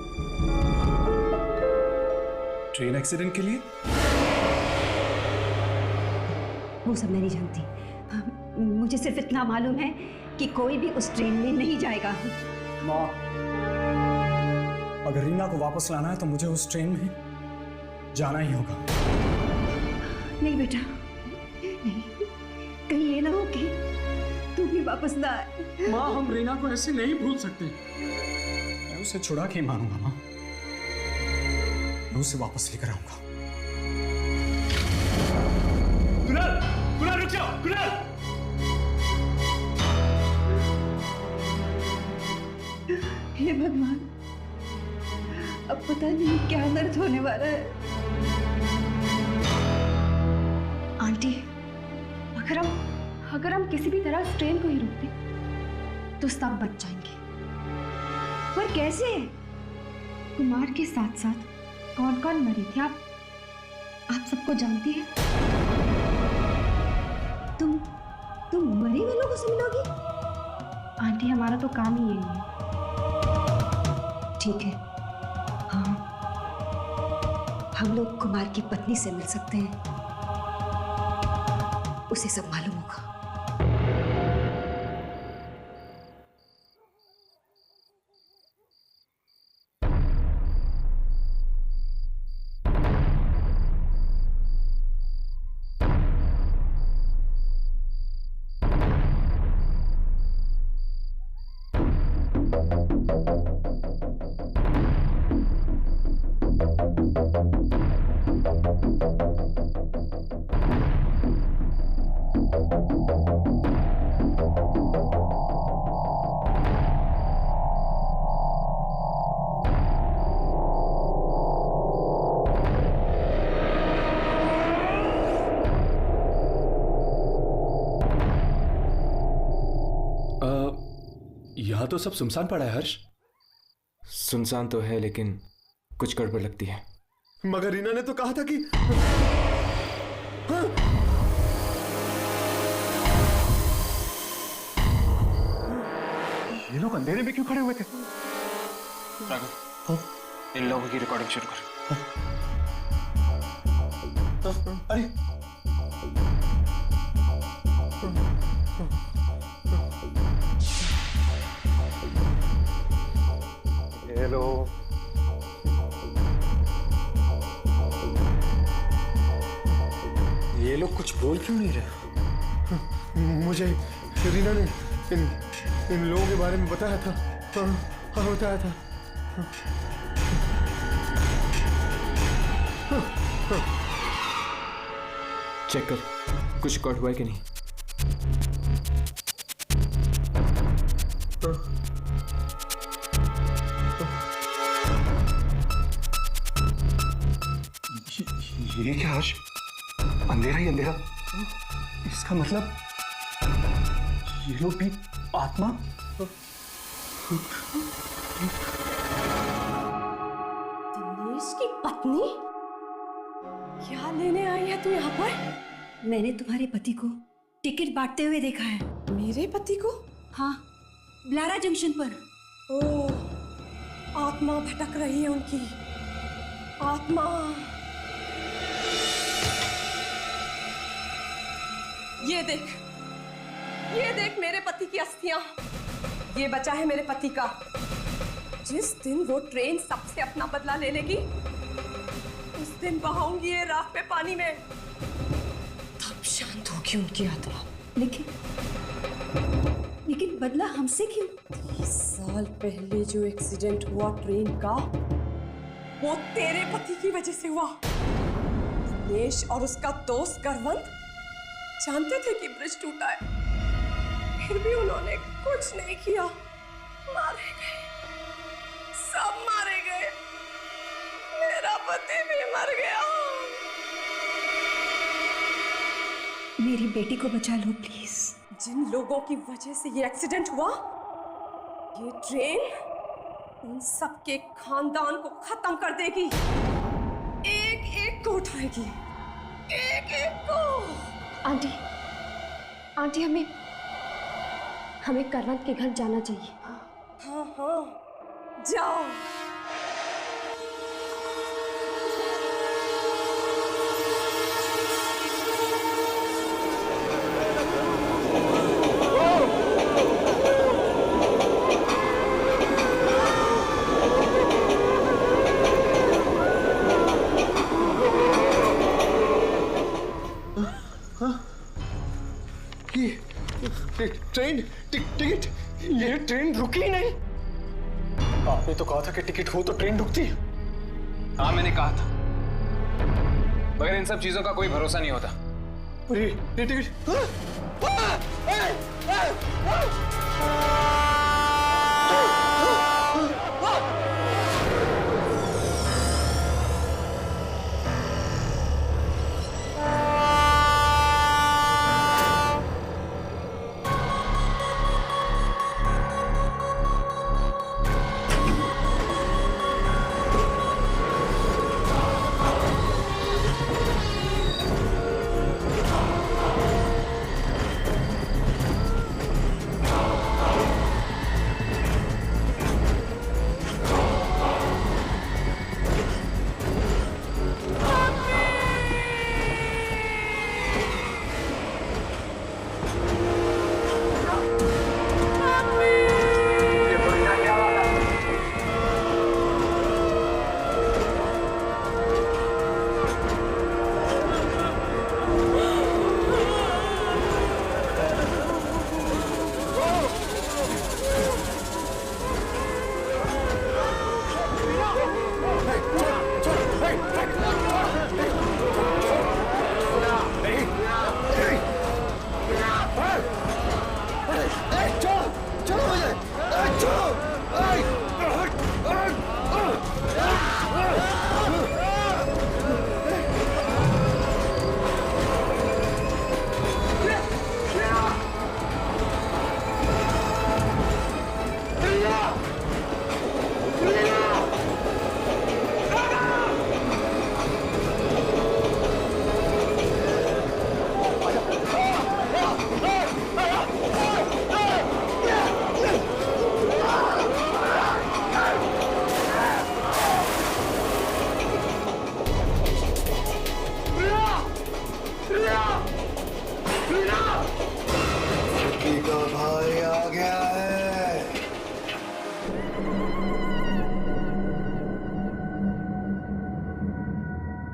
ट्रेन एक्सीडेंट के लिए? वो सब मैं नहीं जानती। मुझे सिर्फ इतना मालूम है कि कोई भी उस ट्रेन में नहीं जाएगा। माँ, अगर रीना को वापस लाना है तो मुझे उस ट्रेन में जाना ही होगा। नहीं बेटा, नहीं, कहीं ये ना हो कि तू भी वापस ना आए। माँ, हम रीना को ऐसे नहीं भूल सकते। मैं उसे छुड़ा के ही मारूंगा माँ, मैं उसे वापस लेकर आऊंगा। कुणाल, कुणाल रुक जाओ, कुणाल! हे भगवान, अब पता नहीं क्या दर्द होने वाला है। आंटी, अगर हम किसी भी तरह इस ट्रेन को ही रोक दें तो सब बच जाएंगे। पर कैसे? कुमार के साथ साथ कौन कौन मरे थे आप सबको जानती है? तुम मरे हुए लोगों से मिलोगी? आंटी, हमारा तो काम ही यही है। ठीक है, हाँ, हम लोग कुमार की पत्नी से मिल सकते हैं, उसे सब मालूम होगा। यहाँ तो सब सुनसान पड़ा है हर्ष। सुनसान तो है, लेकिन कुछ गड़बड़ लगती है। मगर रीना ने तो कहा था कि हाँ? ये लोग अंधेरे में क्यों खड़े हुए थे? राघव, इन लोगों की रिकॉर्डिंग शुरू कर। अरे हेलो, ये लोग कुछ बोल क्यों नहीं रहे? मुझे रीना ने इन लोगों के बारे में बताया था। हाँ, बताया था। चेक कर, कुछ रिकॉर्ड हुआ है कि नहीं। ये क्या हर्ष? अंधेरा ही अंधेरा। इसका मतलब ये लोग भी आत्मा? दिनेश की पत्नी? क्या लेने आई है तू यहाँ पर? मैंने तुम्हारे पति को टिकट बांटते हुए देखा है। मेरे पति को? हाँ, ब्लारा जंक्शन पर। ओह, आत्मा भटक रही है उनकी। आत्मा। ये देख मेरे पति की अस्थियां। ये बचा है मेरे पति का। जिस दिन वो ट्रेन सबसे अपना बदला ले लेगी, उस दिन बहाऊंगी ये राख पे पानी में। तब शांत होगी उनकी आत्मा। लेकिन बदला हमसे क्यों? 30 साल पहले जो एक्सीडेंट हुआ ट्रेन का, वो तेरे पति की वजह से हुआ। दिनेश और उसका दोस्त करवंत जानते थे कि ब्रिज टूटा है, फिर भी उन्होंने कुछ नहीं किया। मारे गए, सब मारे गए। मेरा पति भी मर गया। मेरी बेटी को बचा लो प्लीज। जिन लोगों की वजह से ये एक्सीडेंट हुआ, ये ट्रेन उन सबके खानदान को खत्म कर देगी। एक एक को उठाएगी, एक एक को। आंटी, हमें करवंत के घर जाना चाहिए। हाँ, जाओ। ट्रेन टिकट, ये ट्रेन रुकी ही नहीं। आपने तो कहा था कि टिकट हो तो ट्रेन रुकती है। हाँ, मैंने कहा था, मगर इन सब चीजों का कोई भरोसा नहीं होता। ये टिकट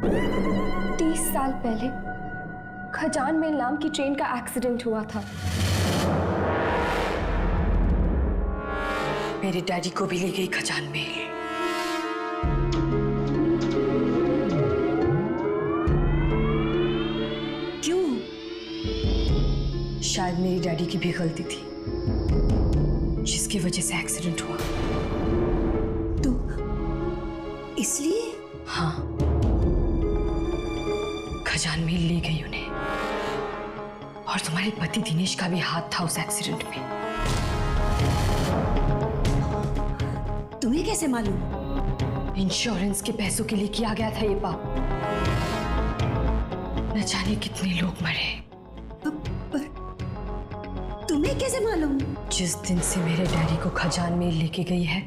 30 साल पहले खजान मेल नाम की ट्रेन का एक्सीडेंट हुआ था। मेरे डैडी को भी ले गई खजान मेल। क्यों? शायद मेरी डैडी की भी गलती थी, जिसकी वजह से एक्सीडेंट हुआ। तो इसलिए? हाँ, खजान मेल ले गई उन्हें। और तुम्हारे पति दिनेश का भी हाथ था उस एक्सीडेंट में। तुम्हें कैसे मालूम? इंश्योरेंस के पैसों के लिए किया गया था ये पाप। न जाने कितने लोग मरे। पर तुम्हें कैसे मालूम? जिस दिन से मेरे डैडी को खजान में लेके गई है,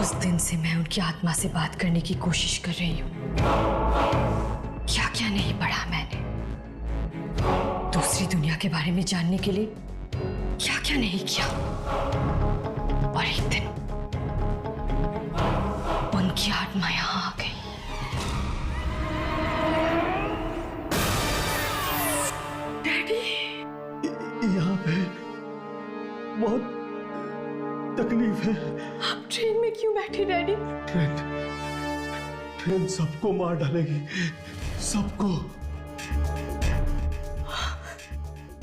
उस दिन से मैं उनकी आत्मा से बात करने की कोशिश कर रही हूँ। क्या क्या नहीं पढ़ा मैंने दूसरी दुनिया के बारे में जानने के लिए, क्या क्या नहीं किया। और एक दिन उनकी आत्मा यहाँ आ गई। डैडी, यहाँ पे बहुत तकलीफ है। आप ट्रेन में क्यों बैठे डैडी? ट्रेन सबको मार डालेगी, सबको।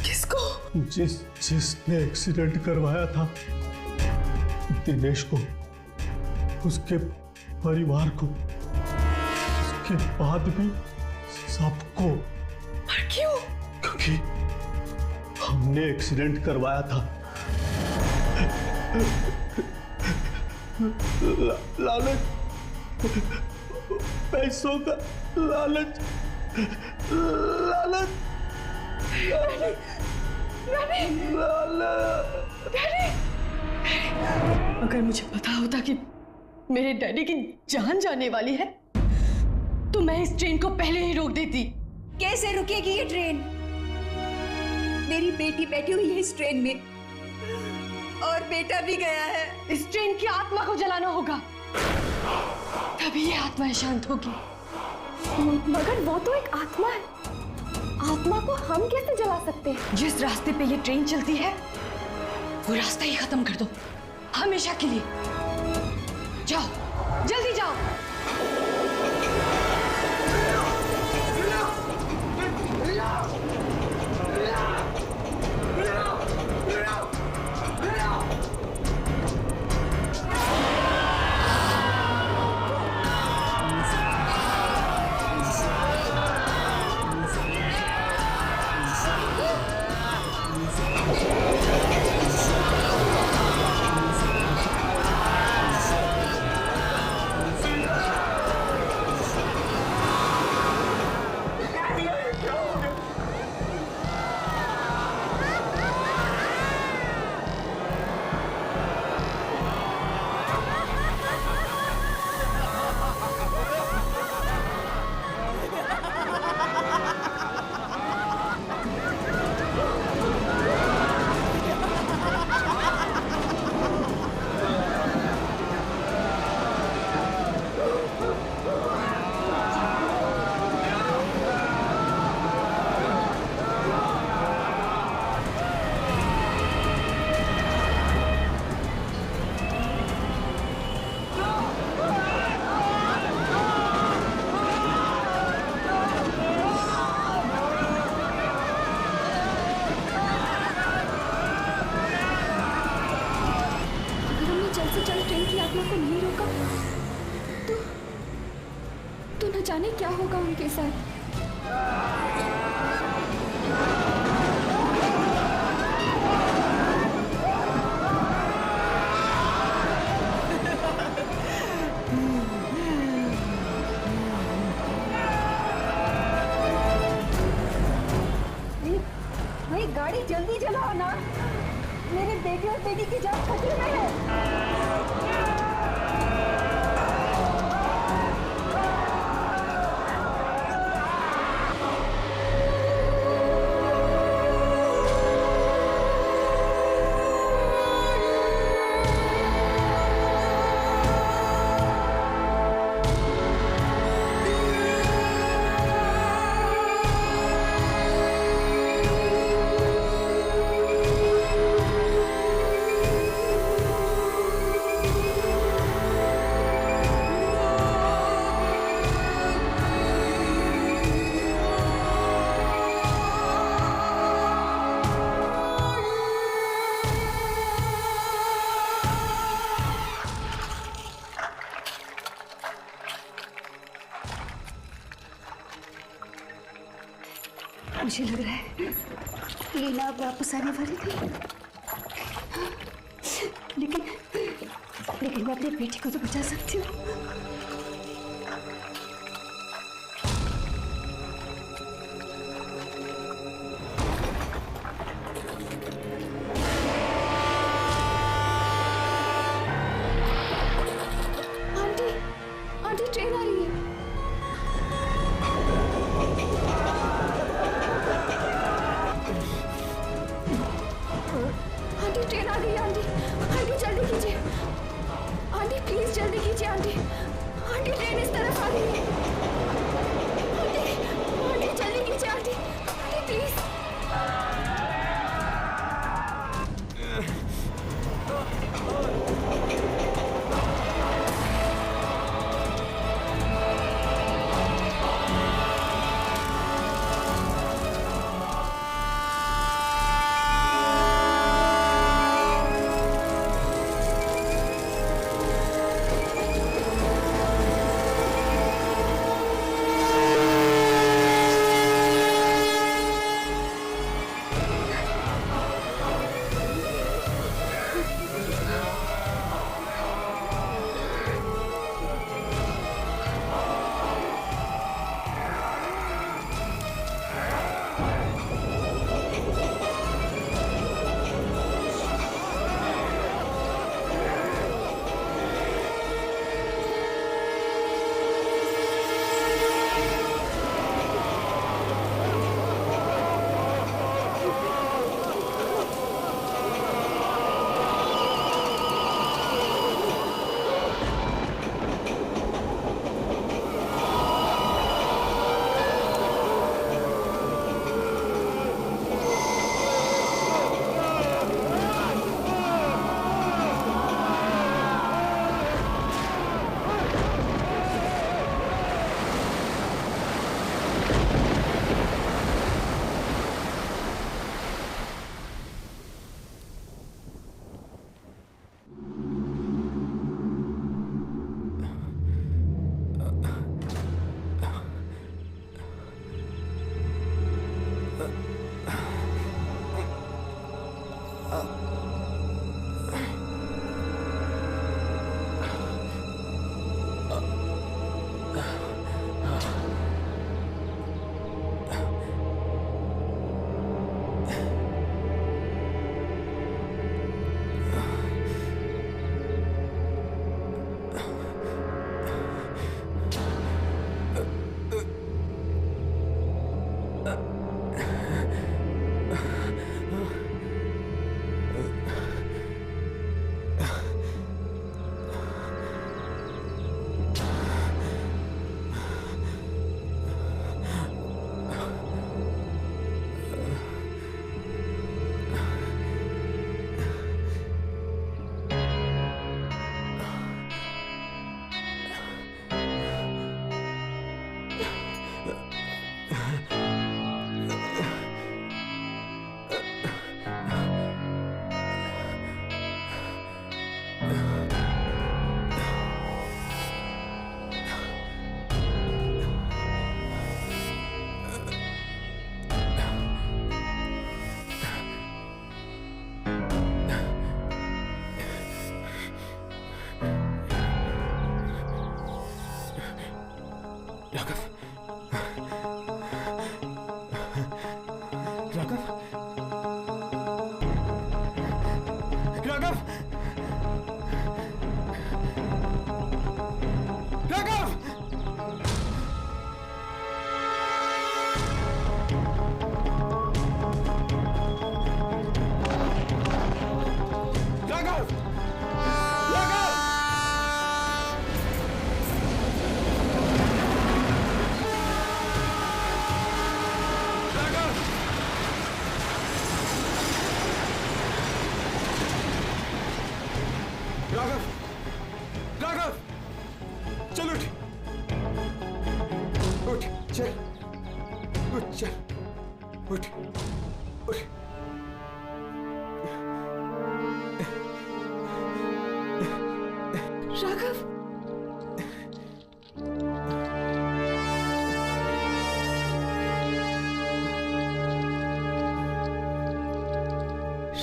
किसको? जिसने एक्सीडेंट करवाया था दिनेश को, उसके परिवार को, उसके बाद भी सबको। पर क्यों? क्योंकि हमने एक्सीडेंट करवाया था। लालच, पैसों का लालच, लालच, डैडी, अगर मुझे पता होता कि मेरे डैडी की जान जाने वाली है, तो मैं इस ट्रेन को पहले ही रोक देती। कैसे रुकेगी ये ट्रेन? मेरी बेटी बैठी हुई है इस ट्रेन में, और बेटा भी गया है। इस ट्रेन की आत्मा को जलाना होगा, तभी ये आत्मा शांत होगी। मगर वो तो एक आत्मा है, आत्मा को हम कैसे जला सकते हैं? जिस रास्ते पे ये ट्रेन चलती है, वो रास्ता ही खत्म कर दो, हमेशा के लिए। जाओ, जल्दी जाओ। तो न जाने क्या होगा उनके साथ। भाई गाड़ी जल्दी चलाओ ना, मेरे बेटे और बेटी की जान खतरे में है। मुझे लग रहा है लीना अब वापस आने वाली थी, लेकिन मैं अपनी बेटी को तो बचा सकती हूँ। आंटी, आंटी ट्रेन आ रही है। आंटी ट्रेन आ गई है। आंटी, आंटी जल्दी कीजिए। आंटी प्लीज जल्दी कीजिए। आंटी, आंटी ट्रेन इस तरफ आ रही है। आंटी, आंटी जल्दी कीजिए। Aunty, aunty please. Raghav,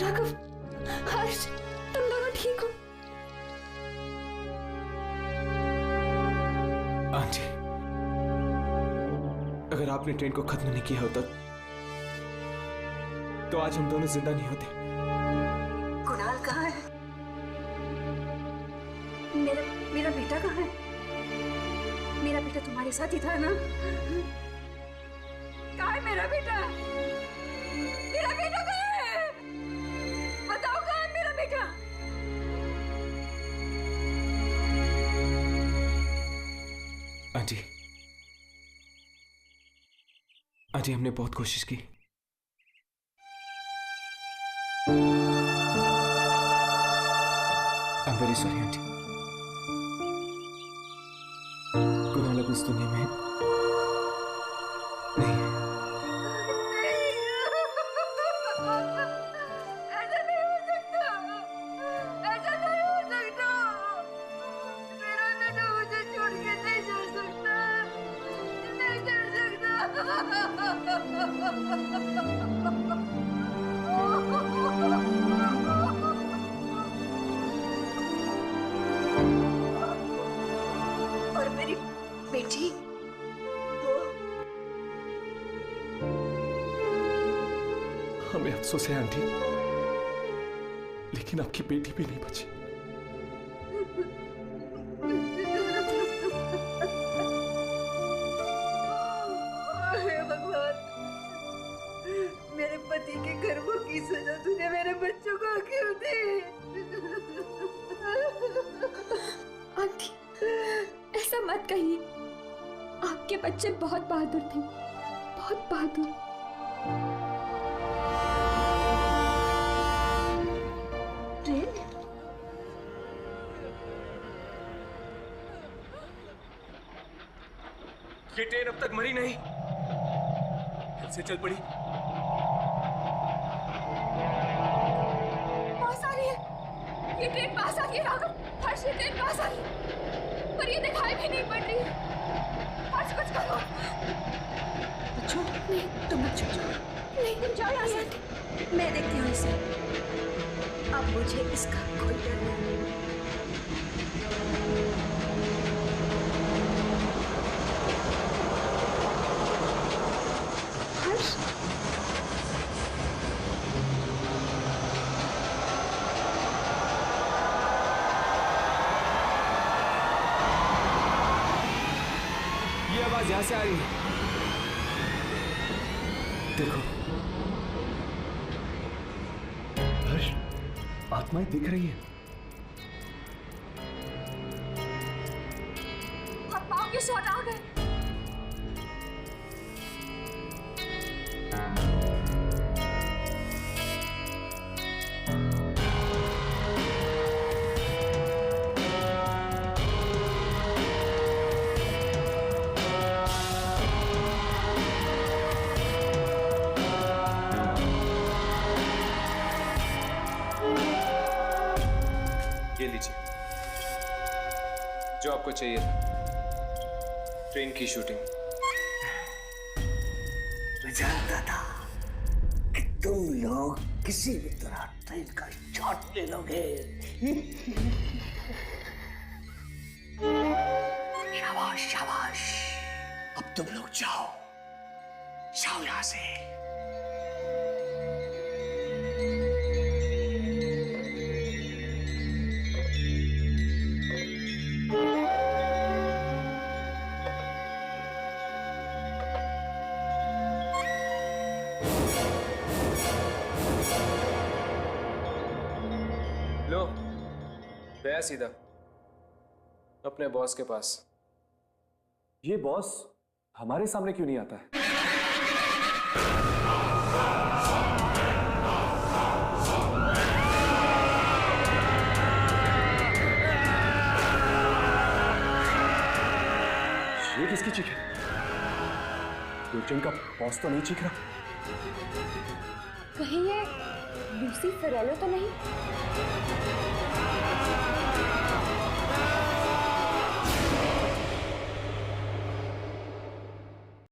Raghav, Harsh, तुम दोनों ठीक हो? आंटी, अगर आपने ट्रेन को खत्म नहीं किया होता तो आज हम दोनों जिंदा नहीं होते। कुणाल कहाँ है? मेरा बेटा कहाँ है? मेरा बेटा तुम्हारे साथ ही था ना? कहाँ है मेरा बेटा? मेरा बेटा कहाँ है? बताओ कहाँ है मेरा बेटा? आंटी, आंटी हमने बहुत कोशिश की। I am very sorry aunty. Kunal अब इस दुनिया में नहीं है। ऐसा नहीं हो सकता, ऐसा नहीं हो सकता। मेरा बेटा मुझे छोड़ के नहीं जा सकता, नहीं जा सकता। और मेरी बेटी वो हमें अफसोस है आंटी, लेकिन आपकी बेटी भी नहीं बची। हे भगवान, मेरे पति के कर्मों की सजा तूने मेरे बच्चों को क्यों दी? आंटी, ऐसा मत कहिए। आपके बच्चे बहुत बहादुर थे, बहुत बहादुर। ट्रेन? ये ट्रेन अब तक मरी नहीं, फिर से चल पड़ी। पास आ रही है, ये ट्रेन पास आ रही है राघव। हर्ष, ये ट्रेन पास आ रही है, पर ये दिखाई भी नहीं पड़ रही है। हर्ष, कुछ करो। बच्चों, नहीं तुम मत छुप जाओ। नहीं, तुम जाओ यहाँ से। मैं देखती हूँ इसे। अब मुझे इसका कोई डर नहीं। हर्ष, ये आवाज यहां से आ रही है। देखो, हर्ष, आत्माएं दिख रही है। और पाँव के शॉट आ गए। ये लीजिए, जो आपको चाहिए था, ट्रेन की शूटिंग। मैं जानता था कि तुम लोग किसी भी तरह ट्रेन का शॉट ले लोगे। शाबाश शाबाश, अब तुम लोग जाओ, जाओ यहां से। लो, गया सीधा अपने बॉस के पास। ये बॉस हमारे सामने क्यों नहीं आता है? ये किसकी चीख है? दुर्जन का बॉस तो नहीं चीख रहा। कहीं ये लूसी फेरेलो तो नहीं?